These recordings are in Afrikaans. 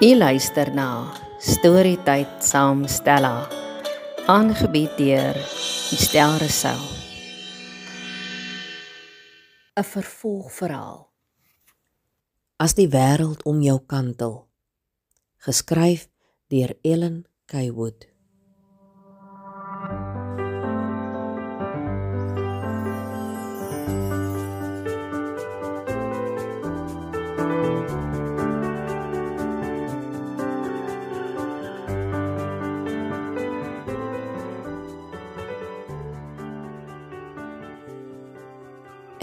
U luister na Storytyd saam Stella, aangebied deur Estel Rousseau. 'n Vervolgverhaal. As die wêreld om jou kantel, geskryf deur Ellen K. Wood.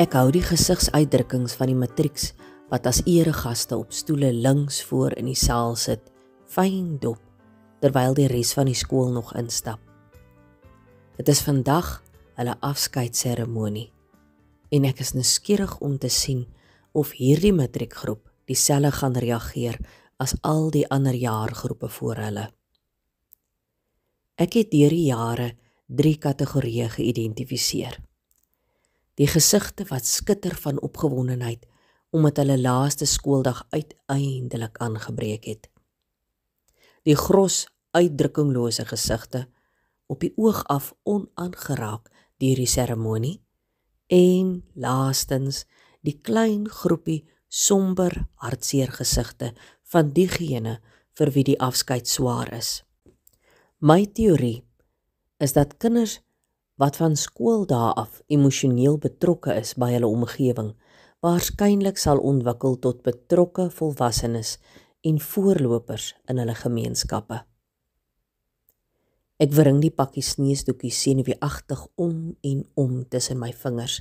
Ek hou die gesigsuitdrukkings van die matrieks wat as eregaste op stoele links voor in die saal sit, fyn dop, terwyl die res van die skool nog instap. Dit is vandag hulle afskeidseremonie, en ek is nuuskierig om te sien of hierdie matriekgroep dieselfde gaan reageer as al die ander jaargroepe voor hulle. Ek het deur die jare 3 kategorieë geïdentifiseer. Die gesigte wat skitter van opgewondenheid, omdat hulle laaste skooldag uiteindelik aangebreek het. Die gros, uitdrukkinglose gesigte, op die oog af onaangeraak deur die seremonie, en laastens die klein groepie somber hartseer gesigte van diegene vir wie die afskeid swaar is. My teorie is dat kinders wat van skooldae af emosioneel betrokke is by hulle omgewing, waarskynlik sal ontwikkel tot betrokke volwassenes en voorlopers in hulle gemeenskappe. Ek wring die pakkie sneesdoekies senuweeagtig om en om tussen my vingers.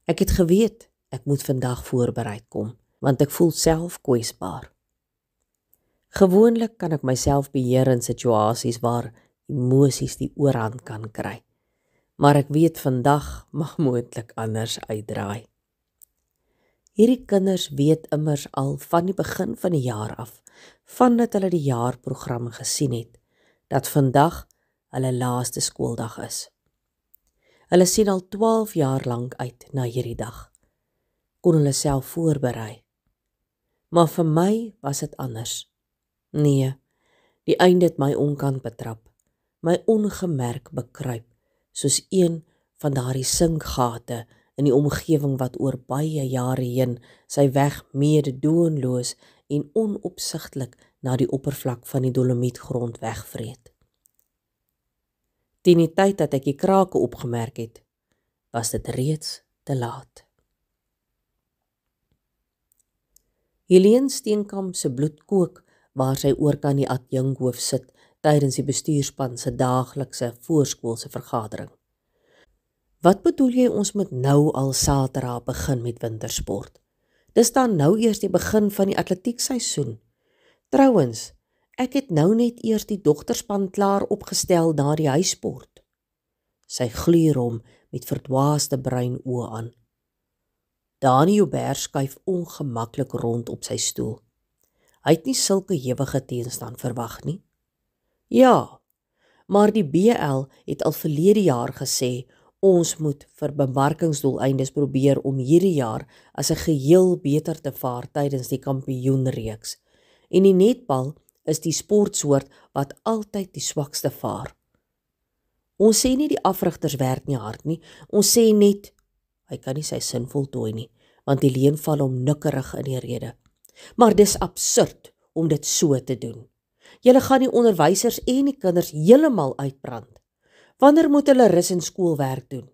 Ek het geweet, ek moet vandag voorbereid kom, want ek voel self kwesbaar. Gewoonlik kan ek myself beheer in situasies waar emosies die oorhand kan kry. Maar ek weet vandag mag moontlik anders uitdraai. Hierdie kinders weet immers al van die begin van die jaar af, vandat hulle die jaarprogram gesien het, dat vandag hulle laaste skooldag is. Hulle sien al 12 jaar lank uit na hierdie dag, kon hulle self voorberei. Maar vir my was dit anders. Nee, die einde het my onkant betrap, my ongemerk bekruip, soos een van daardie sinkgate in die omgewing wat oor baie jare heen sy weg meedoenloos en onopsigtelik na die oppervlak van die dolomietgrond wegvreet. Teen die tyd dat ek die krake opgemerk het, was dit reeds te laat. Helene Steenkamp se bloed kook waar sy oorkant die adjunkhoof sit tydens die bestuurspan se daaglikse voorskoolse vergadering. Wat bedoel jy ons moet nou al Saterdag begin met wintersport? Dis dan nou eers die begin van die atletiekseisoen. Trouwens, ek het nou net eers die dogterspan klaar opgestel na die huissport. Sy gluur hom met verdwaasde bruin oë aan. Dani Joubert skuif ongemaklik rond op sy stoel. Hy het nie sulke ewige teenstand verwag nie. Ja, maar die BL het al verlede jaar gesê, ons moet vir bemarkingsdoeleindes probeer om hierdie jaar as 'n geheel beter te vaar tydens die kampioenreeks. En die netbal is die sportsoort wat altyd die swakste vaar. Ons sê nie die afrigters werk nie hard nie, ons sê net, hy kan nie sy sin voltooi nie, want die leen val hom nikkerig in die rede. Maar dis absurd om dit so te doen. Julle gaan die onderwysers en die kinders heeltemal uitbrand. Wanneer moet hulle rus en skoolwerk doen?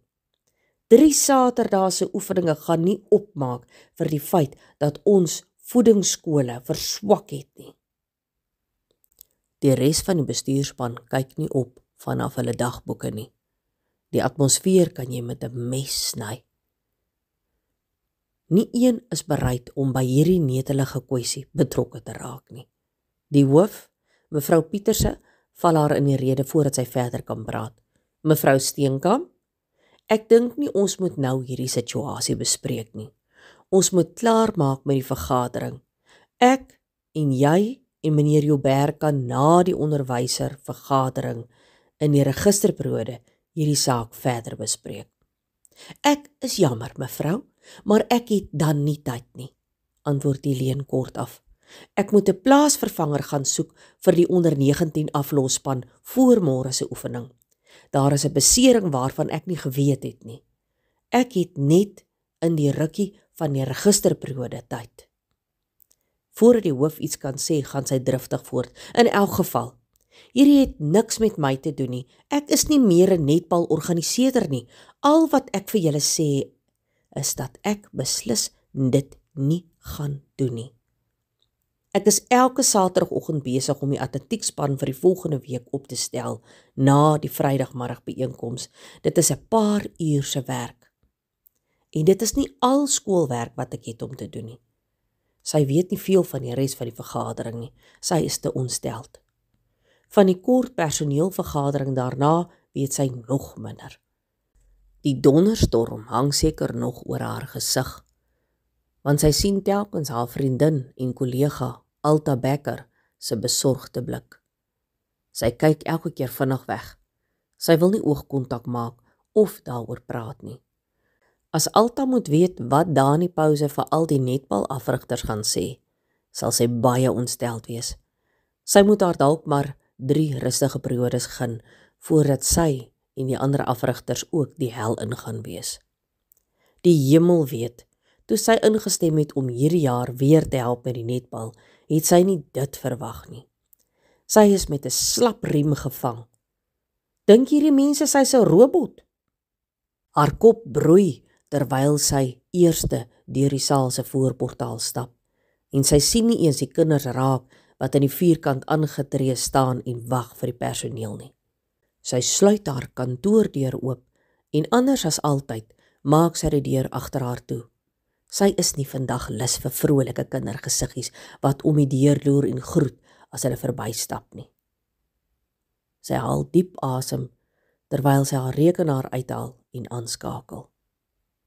3 Saterdagse oefeninge gaan nie opmaak vir die feit dat ons voedingsskole verswak het nie. Die res van die bestuurspan kyk nie op vanaf hulle dagboeke nie. Die atmosfeer kan jy met 'n mes sny. Nie een is bereid om by hierdie netelige kwessie betrokke te raak nie. Die hoof, mevrou Pieterse, val haar in die rede voordat sy verder kan praat. Mevrou Steenkamp, ek dink nie ons moet nou hierdie situasie bespreek nie. Ons moet klaar maak met die vergadering. Ek en jy en meneer Joubert kan na die onderwyser vergadering in die registerperiode hierdie saak verder bespreek. Ek is jammer, mevrou, maar ek het dan nie tyd nie, antwoord Helene kort af. Ek moet 'n plaasvervanger gaan soek vir die onder 19 aflosspan voor môre se oefening. Daar is 'n besering waarvan ek nie geweet het nie. Ek het net in die rukkie van die registerperiode tyd. Voordat die hoof iets kan sê, gaan sy driftig voort. In elk geval, hierdie het niks met my te doen nie. Ek is nie meer 'n netbalorganiseerder nie. Al wat ek vir julle sê, is dat ek beslis dit nie gaan doen nie. Ek is elke Saterdagoggend besig om die atletiekspan vir die volgende week op te stel, na die Vrydagmiddagbyeenkoms. Dit is 'n paar uur se werk. En dit is nie al skoolwerk wat ek het om te doen nie. Sy weet nie veel van die res van die vergadering nie. Sy is te ontsteld. Van die kort personeelvergadering daarna weet sy nog minder. Die donderstorm hang seker nog oor haar gesig, want sy sien telkens haar vriendin en kollega Alta Becker se besorgde blik. Sy kyk elke keer vinnig weg. Sy wil nie oogkontak maak of daaroor praat nie. As Alta moet weet wat daar in die pouse vir al die netbalafrigters gaan sê, sal sy baie ontsteld wees. Sy moet haar dalk maar 3 rustige periodes gun, voordat sy en die ander afrigters ook die hel in gaan wees. Die hemel weet, toe sy ingestem het om hierdie jaar weer te help met die netbal, het sy nie dit verwag nie. Sy is met 'n slap riem gevang. Dink hierdie mense sy's 'n robot? Haar kop broei terwyl sy eerste deur die saal se voorportaal stap, en sy sien nie eens die kinders raak wat in die vierkant aangetree staan en wag vir die personeel nie. Sy sluit haar kantoordeur oop en anders as altyd maak sy die deur agter haar toe. Sy is nie vandag lus vir vrolike kindergesiggies wat om die deur loer en groet as hulle verbystap nie. Sy haal diep asem terwyl sy haar rekenaar uithaal en aanskakel.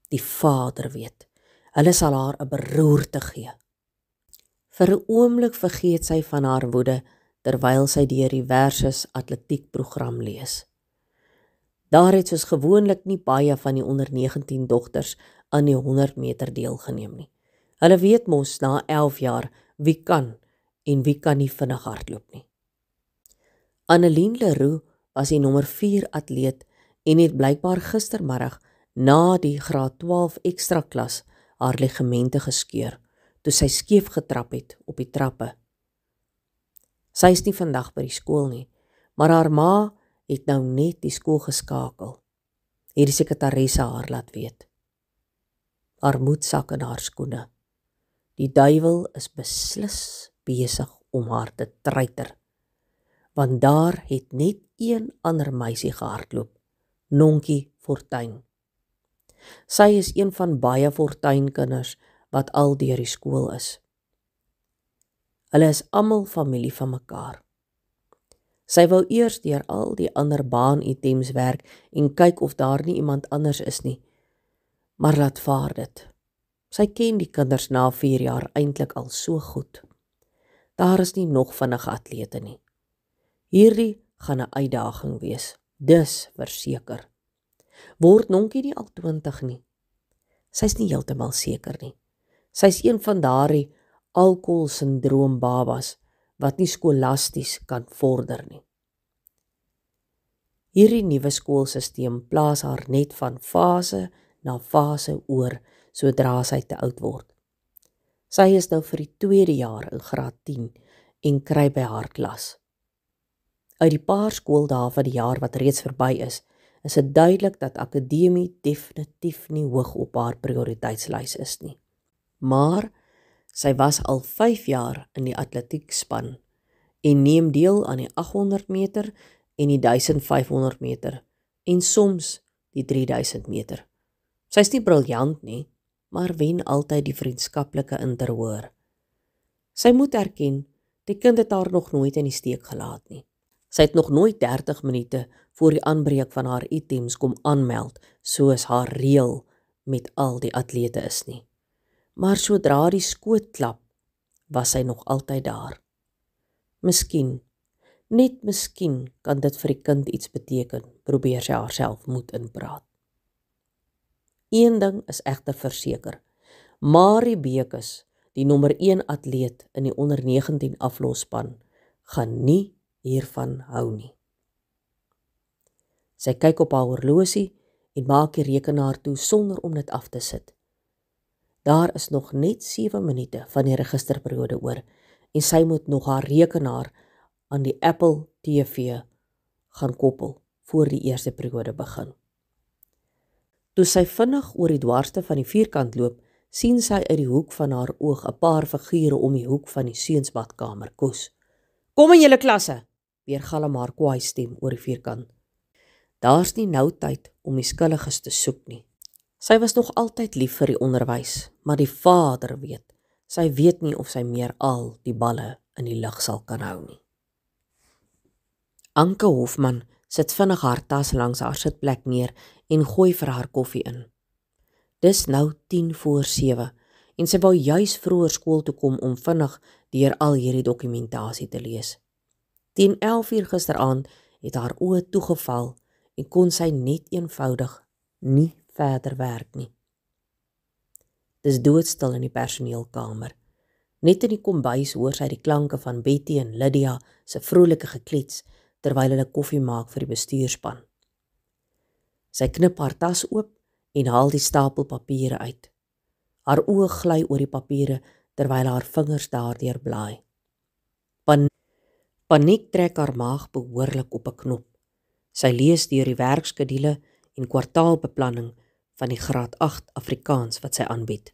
Die Vader weet, hulle sal haar 'n beroerte gee. Vir 'n oomblik vergeet sy van haar woede terwyl sy deur die Versus atletiekprogram lees. Daar het soos gewoonlik nie baie van die onder 19 dogters aan die 100 meter deelgeneem nie. Hulle weet mos na 11 jaar wie kan en wie kan nie vinnig hardloop nie. Annelien Leroux was die nommer 4 atleet en het blykbaar gistermiddag na die graad 12 ekstra klas haar ligamente geskeur toe sy skeef getrap het op die trappe. Sy is nie vandag by die skool nie, maar haar ma het nou net die skool geskakel. Het die sekretaresse haar laat weet. Haar moed sak in haar skoene. Die duiwel is beslis besig om haar te treiter, want daar het net een ander meisie gehardloop, Nonkie Fortuin. Sy is een van baie Fortuin-kinders wat al deur die skool is. Hulle is almal familie van mekaar. Sy wou eers deur al die ander baan-items werk en kyk of daar nie iemand anders is nie, maar laat vaar dit. Sy ken die kinders na 4 jaar eintlik al so goed. Daar is nie nog vinnige atlete nie. Hierdie gaan 'n uitdaging wees, dis verseker. Word Nonkie nie al 20 nie? Sy's nie heeltemal seker nie. Sy's een van daardie alkoholsindroom babas wat nie skolasties kan vorder nie. Hierdie nuwe skoolsisteem plaas haar net van fase na fase oor sodra sy te oud word. Sy is nou vir die 2de jaar in graad 10 en kry by haar klas. Uit die paar skooldae van die jaar wat reeds verby is dit duidelik dat akademie definitief nie hoog op haar prioriteitslys is nie. Maar sy was al 5 jaar in die atletiekspan en neem deel aan die 800 meter en die 1500 meter en soms die 3000 meter. Sy is nie briljant nie, maar wen altyd die vriendskaplike interhoor. Sy moet erken, die kind het haar nog nooit in die steek gelaat nie. Sy het nog nooit 30 minute voor die aanbreek van haar items kom aanmeld, soos haar reël met al die atlete is nie. Maar sodra die skoot klap, was sy nog altyd daar. Miskien, net miskien kan dit vir die kind iets beteken, probeer sy haarself moed inpraat. Een ding is egter verseker, Marie Bekes, die nommer 1 atleet in die onder 19 aflosspan, gaan nie hiervan hou nie. Sy kyk op haar horlosie en maak die rekenaar toe sonder om dit af te sit. Daar is nog net 7 minute van die registerperiode oor en sy moet nog haar rekenaar aan die Apple TV gaan koppel voor die eerste periode begin. Toe sy vinnig oor die dwarste van die vierkant loop, sien sy uit die hoek van haar oog 'n paar figure om die hoek van die seunsbadkamer koes. "Kom in julle klasse," weergalm haar kwaai stem oor die vierkant. Daar's nie nou tyd om die skuldiges te soek nie. Sy was nog altyd lief vir die onderwys, maar die Vader weet, sy weet nie of sy meer al die balle in die lug sal kan hou nie. Anke Hofman sit vinnig haar tas langs haar sitplek neer en gooi vir haar koffie in. Dis nou 7:10 en sy wou juis vroeër skool toe kom om vinnig deur al hierdie dokumentasie te lees. Teen 11:00 gisteraand het haar oë toegeval en kon sy net eenvoudig nie verder werk nie. Dis doodstil in die personeelkamer. Net in die kombuis hoor sy die klanke van Betty en Lydia se vrolike geklets terwyl hulle koffie maak vir die bestuurspan. Sy knip haar tas oop en haal die stapel papiere uit. Haar oë gly oor die papiere terwyl haar vingers daardeur blaai. Paniek trek haar maag behoorlik op 'n knop. Sy lees deur die werkskedule en kwartaalbeplanning van die graad 8 Afrikaans wat sy aanbied.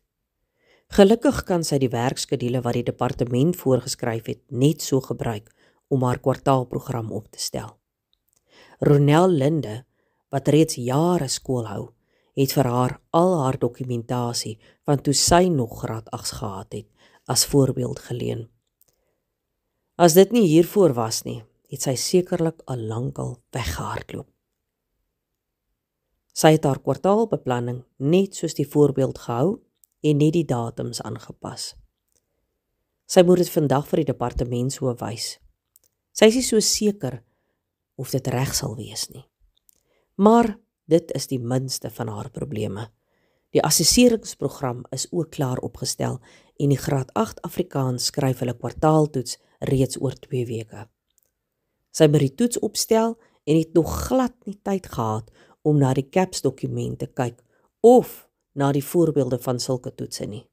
Gelukkig kan sy die werkskedule wat die departement voorgeskryf het net so gebruik om haar kwartaalprogram op te stel. Ronel Linde, wat reeds jare skool hou, het vir haar al haar dokumentasie van toe sy nog graad 8 gehad het, as voorbeeld geleen. As dit nie hiervoor was nie, het sy sekerlik al lankal weggehardloop. Sy het haar kwartaalbeplanning net soos die voorbeeld gehou en net die datums aangepas. Sy moet dit vandag vir die departement so wys. Sy is nie so seker of dit reg sal wees nie. Maar dit is die minste van haar probleme. Die assesseringsprogram is ook klaar opgestel en die graad 8 Afrikaans skryf hulle kwartaaltoets reeds oor 2 weke. Sy moet die toets opstel en het nog glad nie tyd gehad om na die CAPS dokument te kyk of na die voorbeelde van sulke toetse nie.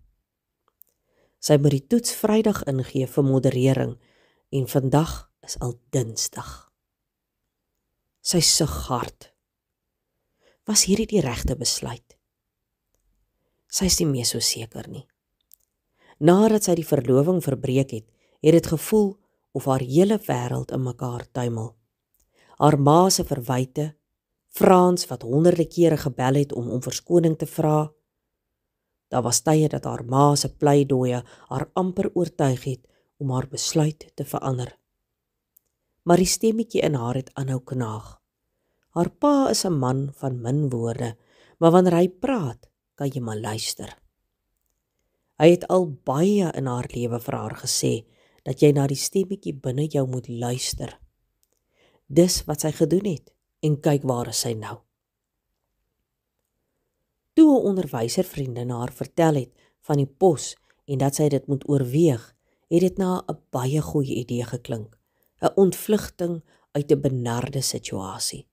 Sy moet die toets Vrydag ingee vir moderering en vandag is al Dinsdag. Sy sug hard. Was hierdie die regte besluit? Sy is nie meer so seker nie. Nadat sy die verloving verbreek het, het dit gevoel of haar hele wêreld in mekaar tuimel. Haar ma se verwyte, Frans wat honderde kere gebel het om verskoning te vra. Daar was tye dat haar ma se pleidooie haar amper oortuig het om haar besluit te verander. Maar die stemmetjie in haar het aanhou knaag. Haar pa is 'n man van min woorde, maar wanneer hy praat, kan jy maar luister. Hy het al baie in haar lewe vir haar gesê, dat jy na die stemmetjie binne jou moet luister. Dis wat sy gedoen het, en kyk waar is sy nou. Toe 'n onderwyservriendin haar vertel het van die pos en dat sy dit moet oorweeg, het dit na 'n baie goeie idee geklink, 'n ontvlugting uit 'n benarde situasie.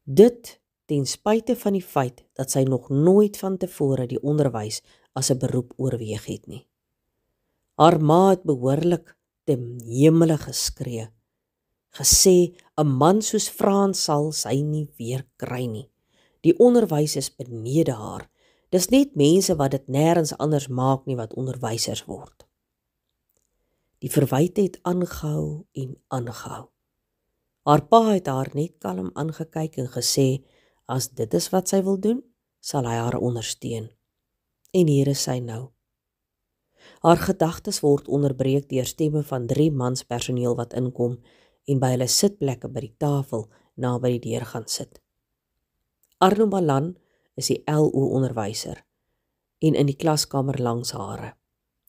Dit ten spyte van die feit dat sy nog nooit van tevore die onderwys as 'n beroep oorweeg het nie. Haar ma het behoorlik te hemele geskree, gesê 'n man soos Frans sal sy nie weer kry nie. Die onderwys is benede haar. Dis net mense wat dit nêrens anders maak nie wat onderwysers word. Die verwyte het aangehou en aangehou. Haar pa het haar net kalm aangekyk en gesê, as dit is wat sy wil doen, sal hy haar ondersteun. En hier is sy nou. Haar gedagtes word onderbreek deur stemme van 3 mans personeel wat inkom en by hulle sitplekke by die tafel naby die deur gaan sit. Arno Malan is die LO onderwyser en in die klaskamer langs hare.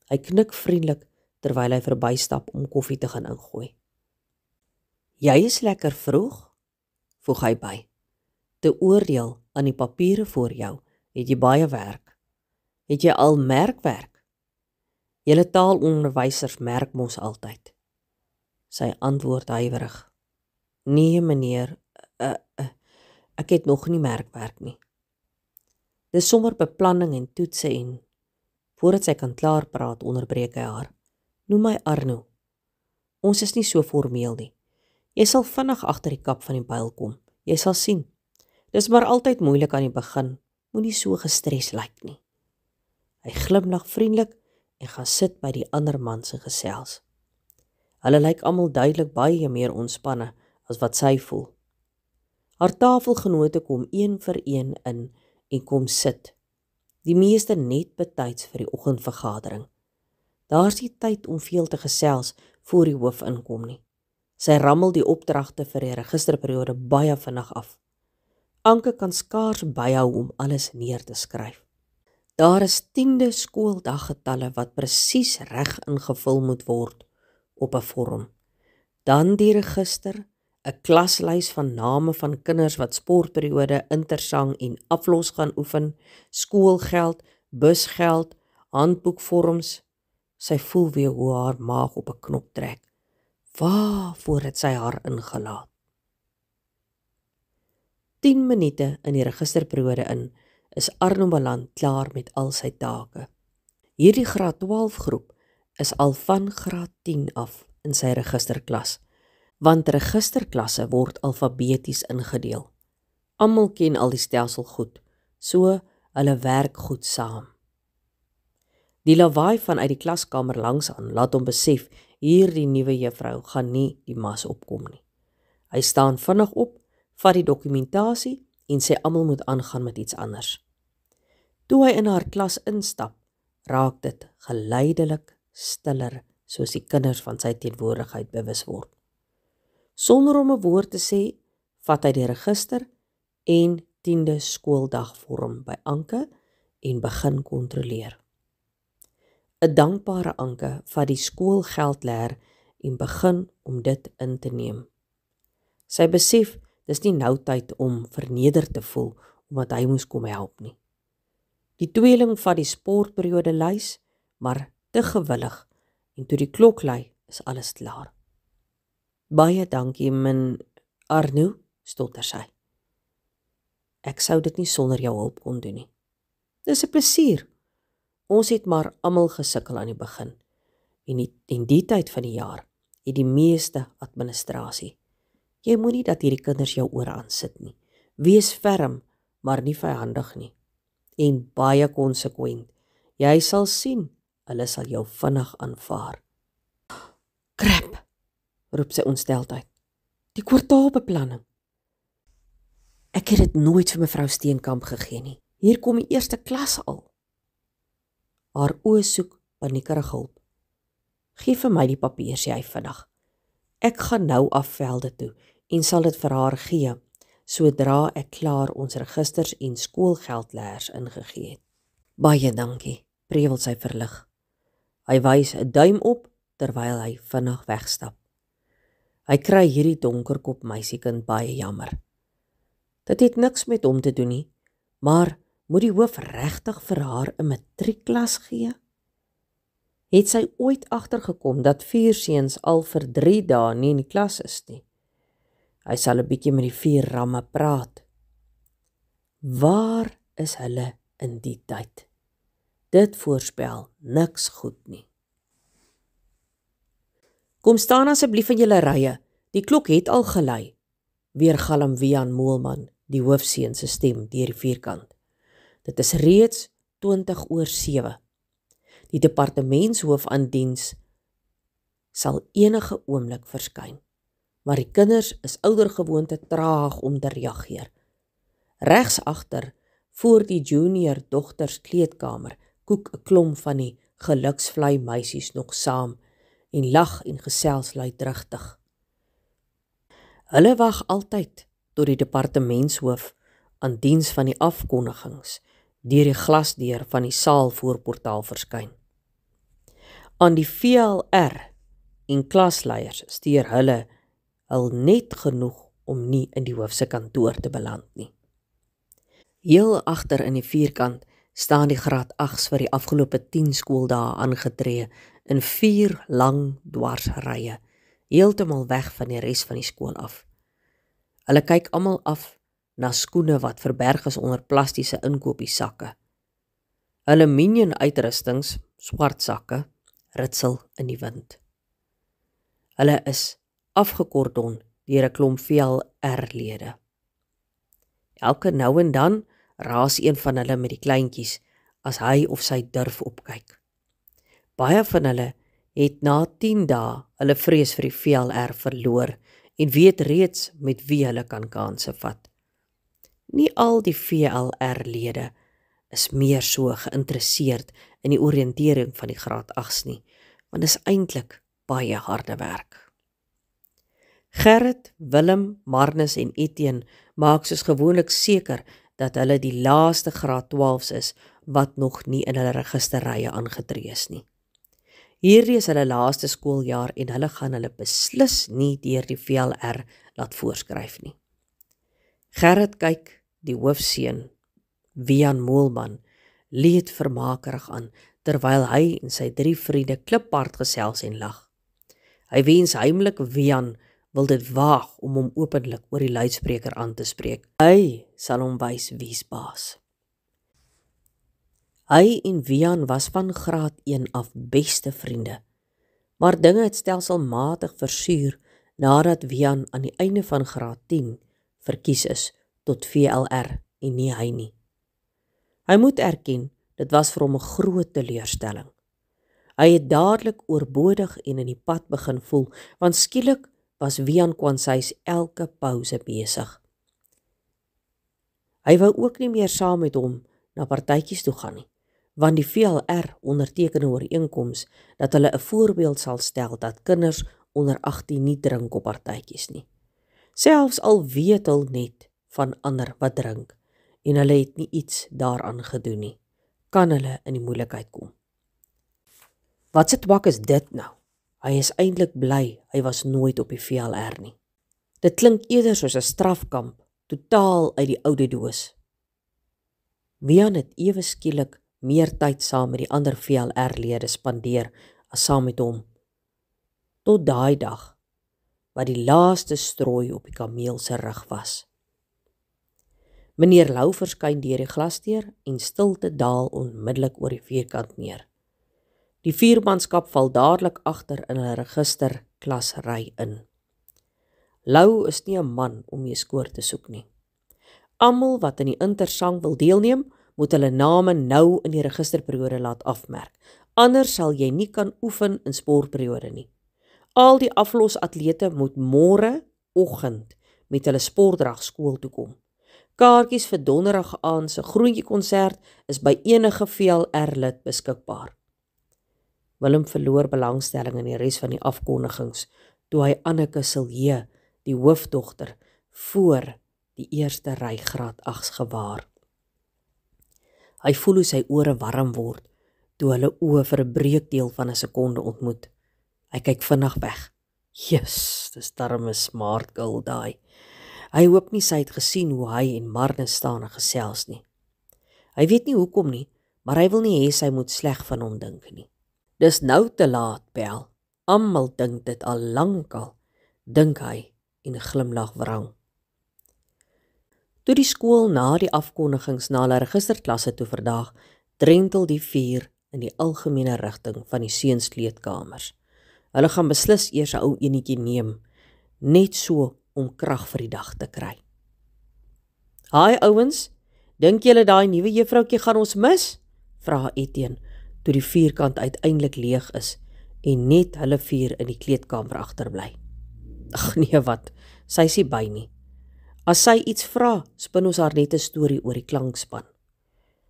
Hy knik vriendelik terwyl hy verbystap om koffie te gaan ingooi. Jy is lekker vroeg, voeg hy by. Te oordeel aan die papiere voor jou, het jy baie werk. Het jy al merkwerk? Julle taalonderwysers merk mos altyd. Sy antwoord huiwerig. Nee meneer, ek het nog nie merkwerk nie. Dis sommer beplanning en toetse en, voordat sy kan klaar praat, onderbreek hy haar. Noem my Arno. Ons is nie so formeel nie. Jy sal vinnig agter die kap van die byl kom. Jy sal sien. Dis maar altyd moeilik aan die begin. Moenie so gestres lyk nie. Hy glimlag vriendelik en gaan sit by die ander man se gesels. Hulle lyk almal duidelik baie meer ontspanne as wat sy voel. Haar tafelgenote kom een vir een in en kom sit. Die meeste net betyds vir die oggendvergadering. Daar's nie tyd om veel te gesels voor die hoof inkom nie. Sy rammel die opdragte vir die registerperiode baie vinnig af. Anke kan skaars byhou om alles neer te skryf. Daar is 10de skooldaggetalle wat presies reg ingevul moet word op 'n vorm. Dan die register, 'n klaslys van name van kinders wat sportperiode, intersang en aflos gaan oefen, skoolgeld, busgeld, handboekvorms. Sy voel weer hoe haar maag op 'n knop trek. Waarvoor het sy haar ingelaat? 10 minute in die registerperiode in, is Arno Malan klaar met al sy take. Hierdie graad 12 groep is al van graad 10 af in sy registerklas, want registerklasse word alfabeties ingedeel. Almal ken al die stelsel goed, so hulle werk goed saam. Die lawaai vanuit die klaskamer langsaan laat hom besef, hierdie nuwe juffrou gaan nie die mas opkom nie. Hy staan vinnig op, vat die dokumentasie en sê almal moet aangaan met iets anders. Toe hy in haar klas instap, raak dit geleidelik stiller, soos die kinders van sy teenwoordigheid bewus word. Sonder om 'n woord te sê, vat hy die register en 10de skooldagvorm by Anke en begin kontroleer. 'n dankbare Anke vat die skoolgeld leer en begin om dit in te neem. Sy besef, dis nie nou tyd om verneder te voel omdat hy moes kom help nie. Die tweeling vat die sportperiode lys, maar te gewillig, en toe die klok lui, is alles klaar. Baie dankie, min Arno, stotter sy. Ek sou dit nie sonder jou hulp kon doen nie. Dis 'n plesier. Ons het maar almal gesukkel aan die begin. En die tyd van die jaar het die meeste administrasie. Jy moenie dat hierdie kinders jou oor aansit nie. Wees ferm, maar nie vyandig nie. En baie konsekwent. Jy sal sien, hulle sal jou vinnig aanvaar. Krap, roep sy ontsteldheid. Die kwartaalbeplanning. Ek het dit nooit vir mevrou Steenkamp gegee nie. Hier kom die eerste klas al. Haar oë soek paniekerig hulp. Geef vir my die papier, sê hy vinnig. Ek gaan nou af velde toe en sal dit vir haar gee, sodra ek klaar ons registers en skoolgeldleers ingegee het. Baie dankie, prewel sy verlig. Hy wys 'n duim op terwyl hy vinnig wegstap. Hy kry hierdie donkerkop meisiekind baie jammer. Dit het niks met hom te doen nie, maar moet die hoof regtig vir haar 'n matriekklas gee? Het sy ooit agtergekom dat 4 seuns al vir 3 dae nie in die klas is nie? Hy sal 'n bietjie met die 4 ramme praat. Waar is hulle in die tyd? Dit voorspel niks goed nie. Kom staan asseblief in julle rye, die klok het al gelui, weer galm Wian Moelman, die hoofseun se stem deur die vierkant. Dit is reeds 7:20. Die departementshoof aan diens sal enige oomblik verskyn, maar die kinders is oudergewoonte traag om te reageer. Regs agter, voor die junior dogters kleedkamer, koek 'n klomp van die geluksvlei meisies nog saam en lag en gesels luidrigtig. Hulle wag altyd tot die departementshoof aan diens van die afkondigings deur die glasdeur van die saal voorportaal verskyn. Aan die VLR en klasleiers steur hulle al net genoeg om nie in die hoof se kantoor te beland nie. Heel agter in die vierkant staan die graad 8s vir die afgelope 10 skooldae aangetree in 4 lang dwarsrye, heeltemal weg van die res van die skool af. Hulle kyk almal af na skoene wat verberg is onder plastiese inkopiesakke. Aluminium uitrustings, swart sakke, ritsel in die wind. Hulle is afgekordon deur 'n klomp VLR-lede. Elke nou en dan raas een van hulle met die kleintjies as hy of sy durf opkyk. Baie van hulle het na 10 dae hulle vrees vir die VLR verloor en weet reeds met wie hulle kan kanse vat. Nie al die VLR-lede is meer so geïnteresseerd in die oriëntering van die graad 8s nie, want dit is eintlik baie harde werk. Gerrit, Willem, Marnus en Etienne maak soos gewoonlik seker dat hulle die laaste graad 12s is wat nog nie in hulle registerrye aangetree is nie. Hierdie is hulle laaste skooljaar en hulle gaan hulle beslis nie deur die VLR laat voorskryf nie. Gerrit kyk die hoofseun, Wian Moelman, leed vermakerig aan, terwyl hy en sy 3 vriende kliphard gesels en lag. Hy wens heimlik Wian wil dit waag om hom openlik oor die luidspreker aan te spreek. Hy sal hom wys wie's baas. Hy en Wian was van graad 1 af beste vriende, maar dinge het stelselmatig versuur nadat Wian aan die einde van graad 10 verkies is tot VLR en nie hy nie. Hy moet erken, dit was vir hom 'n groot teleurstelling. Hy het dadelik oorbodig en in die pad begin voel, want skielik was Wian Kwanshuis elke pouse besig. Hy wou ook nie meer saam met hom na partytjies toe gaan nie, want die VLR onderteken 'n ooreenkoms dat hulle 'n voorbeeld sal stel dat kinders onder 18 nie drink op partytjies nie. Selfs al weet hulle net van ander wat drink en hulle het nie iets daaraan gedoen nie, kan hulle in die moeilikheid kom. Wat se twak is dit nou? Hy is eintlik bly hy was nooit op die VLR nie. Dit klink eerder soos 'n strafkamp, totaal uit die oude doos. Wian het ewe skielik meer tyd saam met die ander VLR-lede spandeer as saam met hom. Tot daai dag, wat die laaste strooi op die kameel se rug was. Meneer Lou verskyn deur die glasdeur en stilte daal onmiddellik oor die vierkant neer. Die viermanskap val dadelik agter in hulle registerklasry in. Lou is nie 'n man om mee skoor te soek nie. Almal wat in die intersang wil deelneem, moet hulle name nou in die registerperiode laat afmerk. Anders sal jy nie kan oefen in sportperiode nie. Al die aflosatlete moet môre oggend met hulle sportdrag skool toe kom. Kaartjies vir donderdag aand se groentjiekonsert is by enige VLR-lid beskikbaar. Willem verloor belangstelling in die res van die afkondigings toe hy Anneke Silje, die hoofdogter, voor die eerste ry graad 8s gewaar. Hy voel hoe sy ore warm word toe hulle oë vir 'n breekdeel van 'n sekonde ontmoet. Hy kyk vinnig weg. Yes, dis darm 'n smart girl daai. Hy hoop nie sy het gesien hoe hy en Marne staan en gesels nie. Hy weet nie hoekom nie, maar hy wil nie hê sy moet sleg van hom dink nie. Dis nou te laat, Bel. Almal dink dit al lankal, dink hy en glimlag wrang. Toe die skool na die afkondigings na hulle registerklasse toe vandag, drentel die 4 in die algemene rigting van die seuns kleedkamers. Hulle gaan beslis eers 'n ou enetjie neem, net so om krag vir die dag te kry. Haai ouens, dink julle daai nuwe juffroutjie gaan ons mis? Vra Etienne, toe die vierkant uiteindelik leeg is en net hulle 4 in die kleedkamer agterbly. Ag nee wat, sy is nie by nie. As sy iets vra, spin ons haar net 'n storie oor die klankspan.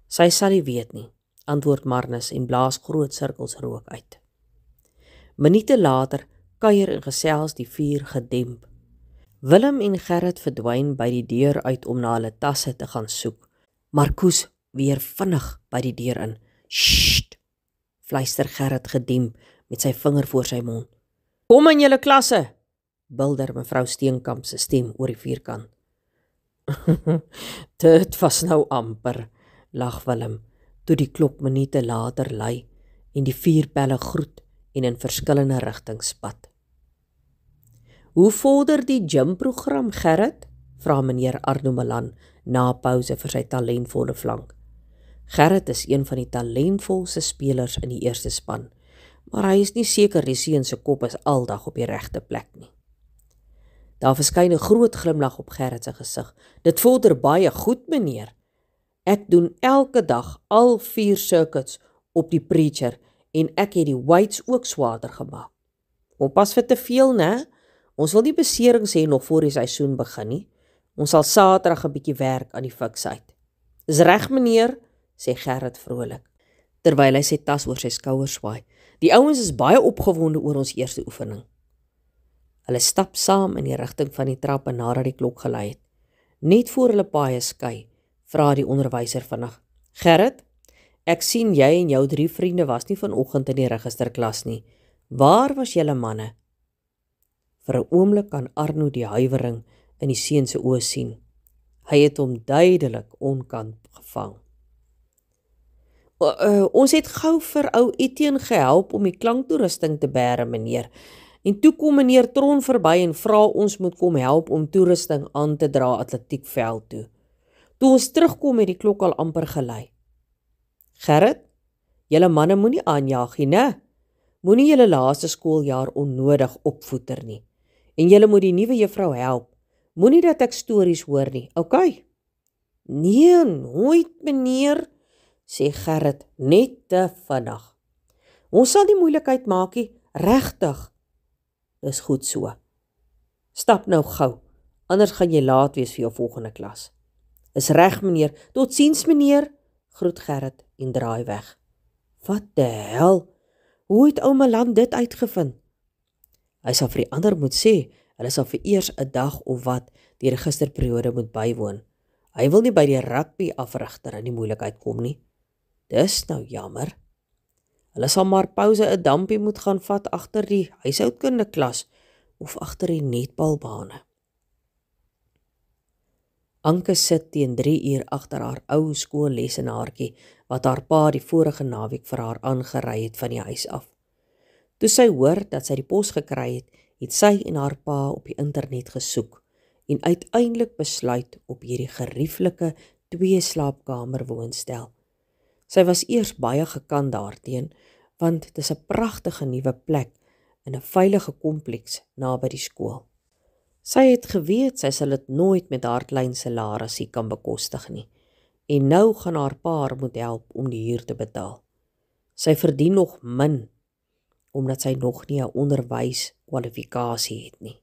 Sy sal nie weet nie, antwoord Marnus en blaas groot sirkels rook uit. Minute later kuier en gesels die 4 gedemp. Willem en Gerrit verdwyn by die deur uit om na hulle tasse te gaan soek. Marcus weer vinnig by die deur in. Sst, fluister Gerrit gedemp met sy vinger voor sy mond. Kom in julle klasse, bulder mevrou Steenkamp se stem oor die vierkant. Dit was nou amper, lag Willem, toe die klok minute later lui en die 4 pelle groet en in verskillende rigtings pad. Hoe vorder die gymprogram, Gerrit? Vra meneer Arno Malan na pouse vir sy talentvolle flank. Gerrit is een van die talentvolste spelers in die eerste span, maar hy is nie seker die seun se kop is aldag op die regte plek nie. Daar verskyn 'n groot glimlag op Gerrit se gesig. Dit vorder baie goed, meneer. Ek doen elke dag al 4 circuits op die preacher en ek het die weights ook swaarder gemaak. Oppas vir te veel, né? Ons wil nie beserings hê nog voor die seisoen begin nie. Ons sal Saterdag 'n bietjie werk aan die fiksheid. Dis reg, meneer, sê Gerrit vrolik, terwyl hy sy tas oor sy skouers swaai. Die ouens is baie opgewonde oor ons eerste oefening. Hulle stap saam in die rigting van die trappe nadat die klok gelui het. Net voor hulle paaie skei, vra die onderwyser vinnig: Gerrit, ek sien jy en jou 3 vriende was nie vanoggend in die registerklas nie. Waar was julle manne? Vir 'n oomblik kan Arno die huiwering in die seun se oë sien. Hy het hom duidelik onkant gevang. Ons het gou vir ou Etienne gehelp om die klanktoerusting te bære, meneer. En toe kom meneer Tron verby en vra ons moet kom help om toerusting aan te dra atletiekveld toe. Toe ons terugkom het die klok al amper gelui. Gerrit, julle manne moenie aanjaag nie, né? Moenie julle laaste skooljaar onnodig opvoeter nie. En julle moet die nuwe juffrou help. Moenie dat ek stories hoor nie, okay? Nee, nooit, meneer, sê Gerrit net te vinnig. Ons sal die moeilikheid maak nie, regtig. Dis goed so. Stap nou gou, anders gaan jy laat wees vir jou volgende klas. Is reg, meneer. Totsiens, meneer, groet Gerrit en draai weg. Wat die hel? Hoe het ouma Land dit uitgevind? Hy sal vir die ander moet sê, hulle sal vir eers 'n dag of wat die registerperiode moet bywoon. Hy wil nie by die rugby afrigter in die moeilikheid kom nie. Dis nou jammer. Hulle sal maar pouse 'n dampie moet gaan vat agter die huishoudkunde klas of agter die netbalbane. Anke sit teen 3 uur agter haar ou skoollesenaartjie wat haar pa die vorige naweek vir haar aangery het van die huis af. Toe sy hoor dat sy die pos gekry het sy en haar pa op die internet gesoek en uiteindelik besluit op hierdie gerieflike 2-slaapkamer woonstel. Sy was eers baie gekant daarteen, want dit is 'n pragtige nuwe plek in 'n veilige kompleks naby die skool. Sy het geweet sy sal dit nooit met haar klein salarisie kan bekostig nie, en nou gaan haar pa haar moet help om die huur te betaal. Sy verdien nog min, omdat sy nog nie 'n onderwyskwalifikasie het nie.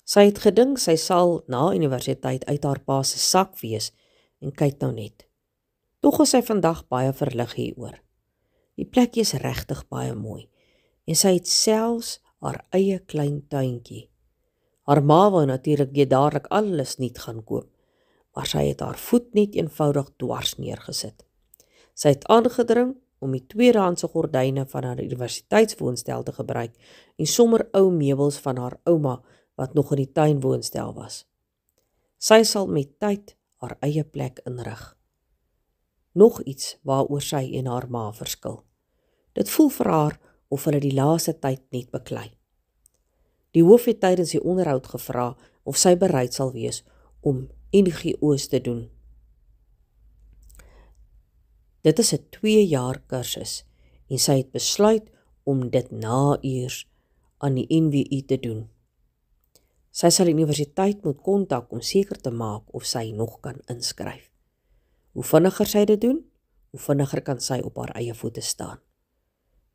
Sy het gedink sy sal na universiteit uit haar pa se sak wees, en kyk nou net. Tog is sy vandag baie verlig hieroor. Die plekjie is regtig baie mooi, en sy het selfs haar eie klein tuintjie. Haar ma wou natuurlik dadelik alles nuut gaan koop, maar sy het haar voet net eenvoudig dwars neergesit. Sy het aangedring om die tweedehandse gordyne van haar universiteitswoonstel te gebruik en sommer ou meubels van haar ouma wat nog in die tuinwoonstel was. Sy sal met tyd haar eie plek inrig. Nog iets waaroor sy en haar ma verskil. Dit voel vir haar of hulle die laaste tyd net beklei. Die hoof het tydens die onderhoud gevra of sy bereid sal wees om NGO's te doen. Dit is 'n 2-jaar kursus en sy het besluit om dit na uurs aan die NWU te doen. Sy sal die universiteit moet kontak om seker te maak of sy nog kan inskryf. Hoe vinniger sy dit doen, hoe vinniger kan sy op haar eie voete staan.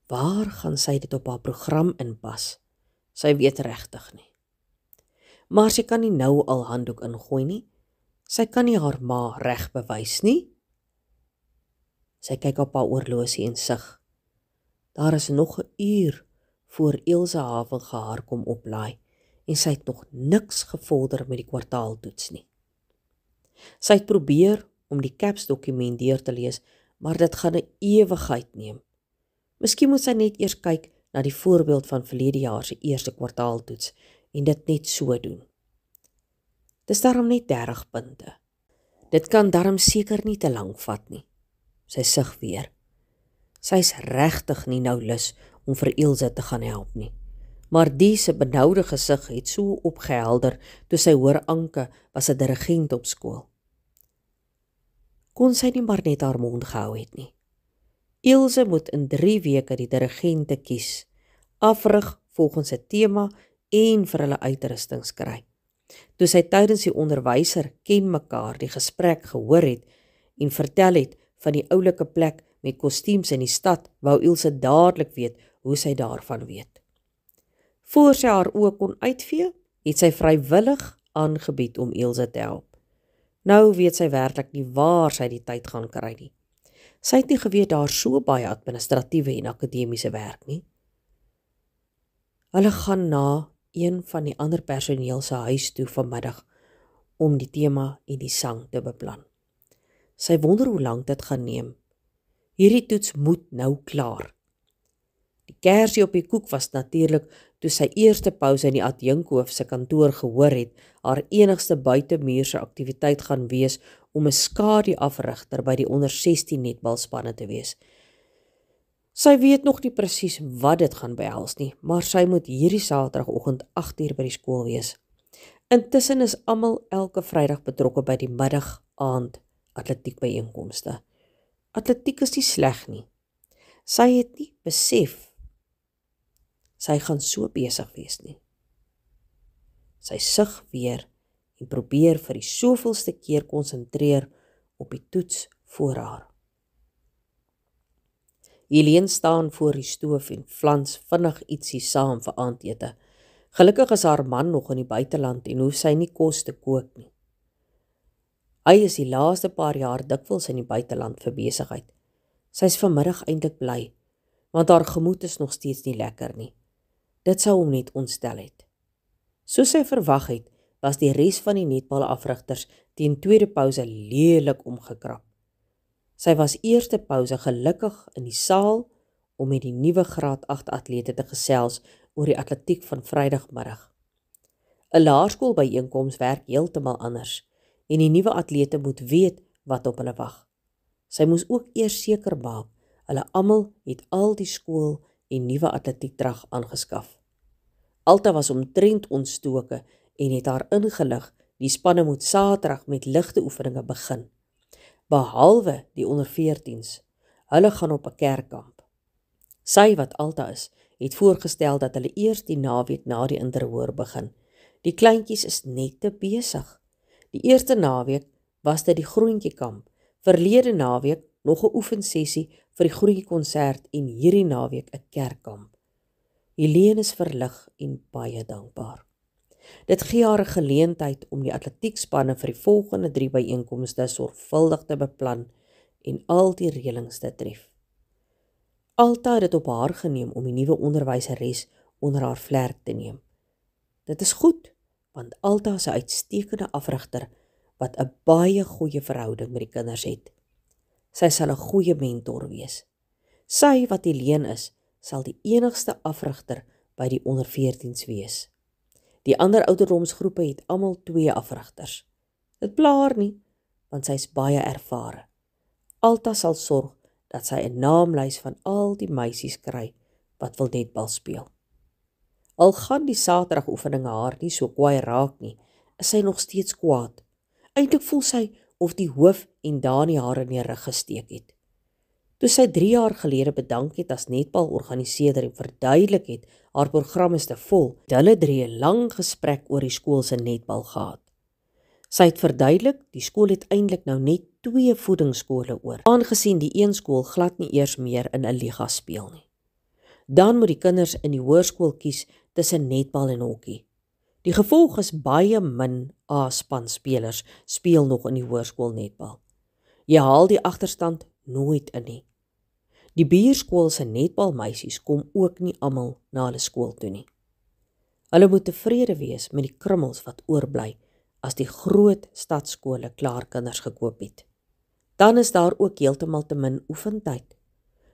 Waar gaan sy dit op haar program inpas? Sy weet regtig nie. Maar sy kan nie nou al handdoek ingooi nie. Sy kan nie haar ma reg bewys nie. Sy kyk op haar oorlosie en sug. Daar is nog 'n uur voor Ilse Havenga haar kom oplaai en sy het nog niks gevorder met die kwartaaltoets nie. Sy het probeer om die CAPS dokument deur te lees, maar dit gaan 'n ewigheid neem. Miskien moet sy net eers kyk na die voorbeeld van verlede jaar se eerste kwartaaltoets en dit net so doen. Dis daarom net 30 punte. Dit kan daarom seker nie te lank vat nie. Sy sug weer. Sy's regtig nie nou lus om vir Ilse te gaan help nie. Maar die se benoude gesig het so opgehelder toe sy hoor Anke was 'n dirigent op skool. Kon sy nie maar net haar mond gehou het nie. Ilse moet in 3 weke die dirigente kies, afrig volgens 'n tema en vir hulle uitrustings kry. Toe sy tydens die onderwyser ken mekaar die gesprek gehoor het en vertel het van die oulike plek met kostuums in die stad, wou Ilse dadelik weet hoe sy daarvan weet. Voor sy haar oë kon uitvee, het sy vrywillig aangebied om Ilse te help. Nou weet sy werklik nie waar sy die tyd gaan kry nie. Sy het nie geweet daar so baie administratiewe en akademiese werk nie. Hulle gaan na een van die ander personeel se huis toe vanmiddag om die tema en die sang te beplan. Sy wonder hoe lank dit gaan neem. Hierdie toets moet nou klaar. Die kersie op die koek was natuurlik toe sy eerste pouse in die adjunkhoof se kantoor gehoor het, haar enigste buitemuurse aktiwiteit gaan wees om 'n skaduafrigter by die onder 16 netbalspanne te wees. Sy weet nog nie presies wat dit gaan behels nie, maar sy moet hierdie Saterdagoggend 8:00 by die skool wees. Intussen is almal elke Vrydag betrokke by die middag-aand atletiekbyeenkomste. Atletiek is nie sleg nie. Sy het nie besef sy gaan so besig wees nie. Sy sug weer en probeer vir die soveelste keer konsentreer op die toets voor haar. Helene staan voor die stoof en flans vinnig ietsie saam vir aandete. Gelukkig is haar man nog in die buiteland en hoef sy nie kos te kook nie. Hy is die laaste paar jaar dikwels in die buiteland vir besigheid. Sy is vanmiddag eintlik bly, want haar gemoed is nog steeds nie lekker nie. Dit sou hom net ontstel het. Soos sy verwag het, was die res van die netbalafrigters teen tweede pouse lelik omgekrap. Sy was eerste pouse gelukkig in die saal om met die nuwe graad 8 atlete te gesels oor die atletiek van Vrydagmiddag. 'n Laerskoolbyeenkoms werk heeltemal anders en die nuwe atlete moet weet wat op hulle wag. Sy moes ook eers seker maak, hulle almal het al die skool en nuwe atletiekdrag aangeskaf. Alta was omtrent ontstoke en het haar ingelig, die spanne moet Saterdag met ligte oefeninge begin. Behalwe die onder 14s, hulle gaan op 'n kerkkamp. Sy wat Alta is, het voorgestel dat hulle eers die naweek na die interhoor begin. Die kleintjies is net te besig. Die eerste naweek was dit die groentjiekamp, verlede naweek nog 'n oefensessie vir die groentjiekonsert en hierdie naweek 'n kerkkamp. Helene is verlig en baie dankbaar. Dit gee haar 'n geleentheid om die atletiekspanne vir die volgende 3 byeenkomste sorgvuldig te beplan en al die reëlings te tref. Alta het dit op haar geneem om die nuwe onderwyseres onder haar vlerk te neem. Dit is goed, want Alta is 'n uitstekende afrigter wat 'n baie goeie verhouding met die kinders het. Sy sal 'n goeie mentor wees. Sy wat Helene is, sal die enigste afrigter by die onder 14s wees. Die ander ouderdomsgroepe het almal 2 afrigters. Dit pla haar nie, want sy is baie ervare. Alta sal sorg dat sy 'n naamlys van al die meisies kry wat wil netbal speel. Al gaan die Saterdagoefeninge haar nie so kwaai raak nie, is sy nog steeds kwaad. Eintlik voel sy of die hoof en Dani haar in die rug gesteek het. Toe sy 3 jaar gelede bedank het as netbalorganiseerder en verduidelik het, haar program is te vol, het hulle 3 'n lang gesprek oor die skool se netbal gehad. Sy het verduidelik, die skool het eintlik nou net 2 voedingsskole oor, aangesien die een skool glad nie eers meer in 'n liga speel nie. Dan moet die kinders in die hoërskool kies tussen netbal en hokkie. Die gevolg is baie min A-span spelers speel nog in die hoërskool netbal. Jy haal die agterstand nooit in nie. Die buurskool se netbalmeisies kom ook nie almal na hulle skool toe nie. Hulle moet tevrede wees met die krummels wat oorbly as die groot stadskole klaar kinders gekoop het. Dan is daar ook heeltemal te min oefentyd.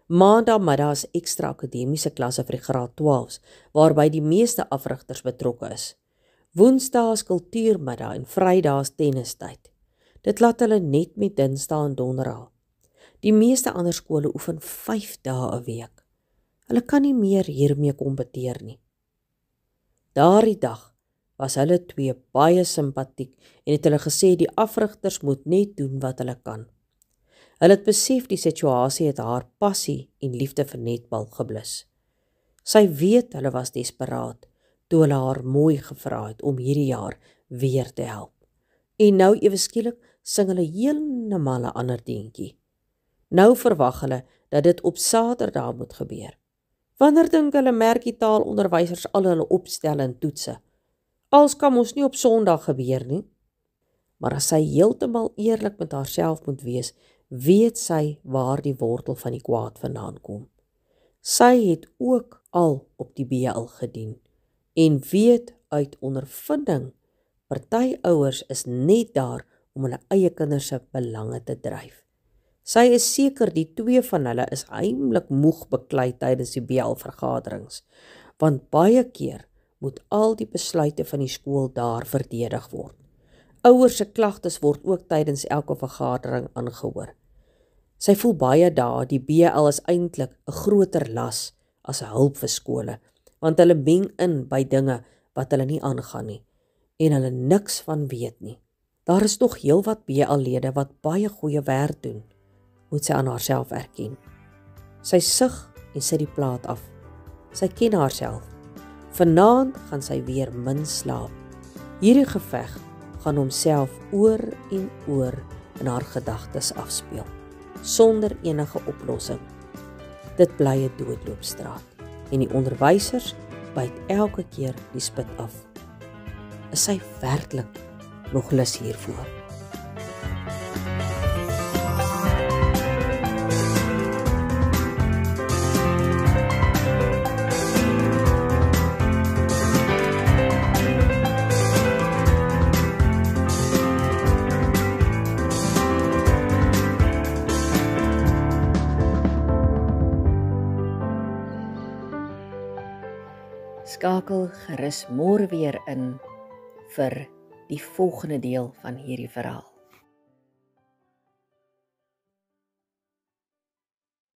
Maandagmiddag is ekstra akademiese klasse vir die graad 12s, waarby die meeste afrigters betrokke is. Woensdae is kultuurmiddag en Vrydae is tennistyd. Dit laat hulle net met Dinsdae en Donderdae. Die meeste ander skole oefen 5 dae 'n week. Hulle kan nie meer hiermee kompeteer nie. Daardie dag was hulle twee baie simpatiek en het hulle gesê die afrigters moet net doen wat hulle kan. Hulle het besef die situasie het haar passie en liefde vir netbal geblus. Sy weet hulle was desperaat toe hulle haar mooi gevra het om hierdie jaar weer te help. En nou ewe skielik sing hulle heeltemal 'n ander deuntjie. Nou verwag hulle dat dit op Saterdag moet gebeur. Wanneer dink hulle merk die taalonderwysers al hulle opstel en toetse? Als kan ons nie op Sondag gebeur nie. Maar as sy heeltemal eerlik met haarself moet wees, weet sy waar die wortel van die kwaad vandaan kom. Sy het ook al op die BL gedien en weet uit ondervinding, party ouers is net daar om hulle eie kinders se belange te dryf. Sy is seker die twee van hulle is heimlik moeg beklei tydens die BL-vergaderings, want baie keer moet al die besluite van die skool daar verdedig word. Ouers se klagtes word ook tydens elke vergadering aangehoor. Sy voel baie dae die BL is eintlik 'n groter las as 'n hulp vir skole, want hulle meng in by dinge wat hulle nie aangaan nie en hulle niks van weet nie. Daar is tog heelwat BL-lede wat baie goeie werk doen, moet sy aan haarself erken. Sy sug en sit die plaat af. Sy ken haarself. Vanaand gaan sy weer min slaap. Hierdie geveg gaan homself oor en oor in haar gedagtes afspeel, sonder enige oplossing. Dit bly 'n doodloopstraat en die onderwysers byt elke keer die spit af. Is sy werklik nog lus hiervoor? Skakel gerus môre weer in vir die volgende deel van hierdie verhaal.